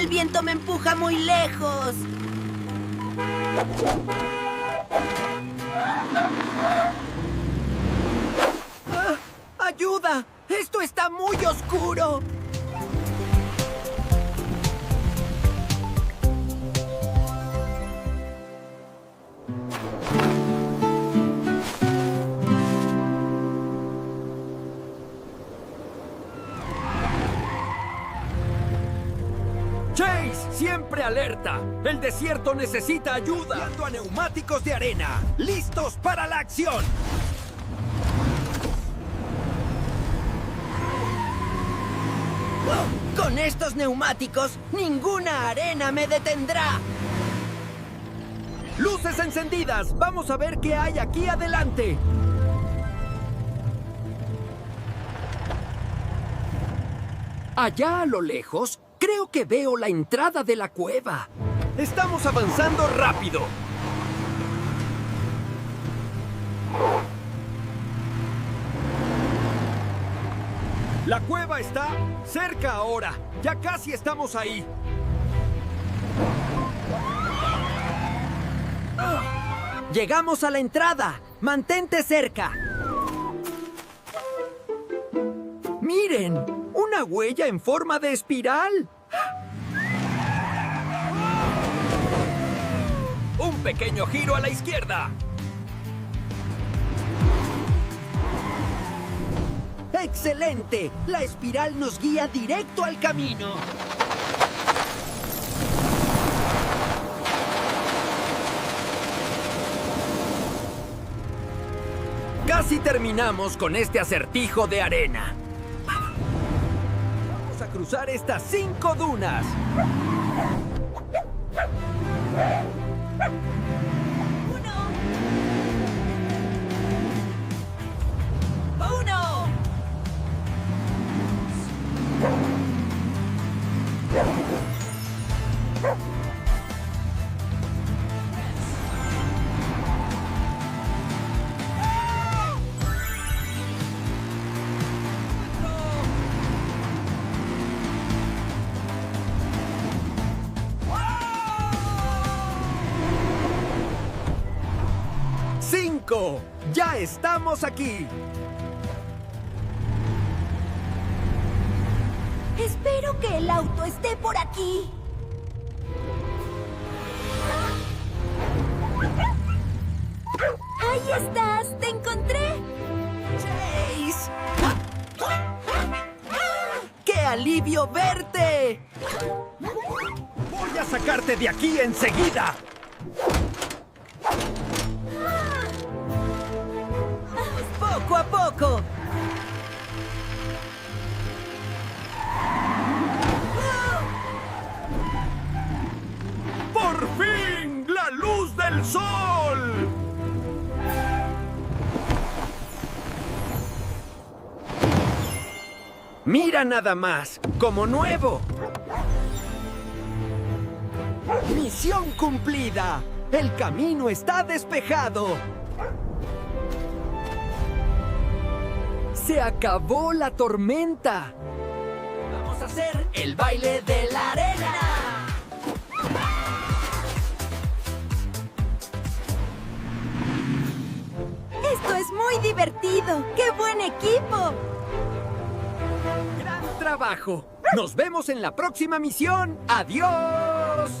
El viento me empuja muy lejos. ¡Ah! ¡Ayuda! ¡Esto está muy oscuro! ¡Chase! ¡Siempre alerta! ¡El desierto necesita ayuda! Guiando a neumáticos de arena. ¡Listos para la acción! Con estos neumáticos, ninguna arena me detendrá. ¡Luces encendidas! ¡Vamos a ver qué hay aquí adelante! Allá a lo lejos, creo que veo la entrada de la cueva. ¡Estamos avanzando rápido! La cueva está cerca ahora. Ya casi estamos ahí. Llegamos a la entrada. Mantente cerca. ¡Miren! ¡Una huella en forma de espiral! ¡Un pequeño giro a la izquierda! ¡Excelente! La espiral nos guía directo al camino. Casi terminamos con este acertijo de arena. Vamos a cruzar estas 5 dunas. ¡Uno! ¡5! ¡Ya estamos aquí! Espero que el auto esté por aquí. Ahí estás, te encontré. ¡Chase! ¡Qué alivio verte! ¡Voy a sacarte de aquí enseguida! ¡Poco a poco! ¡Por fin! ¡La luz del sol! ¡Mira nada más! ¡Como nuevo! ¡Misión cumplida! ¡El camino está despejado! ¡Se acabó la tormenta! Vamos a hacer el baile de la arena. Esto es muy divertido. ¡Qué buen equipo! ¡Gran trabajo! ¡Nos vemos en la próxima misión! ¡Adiós!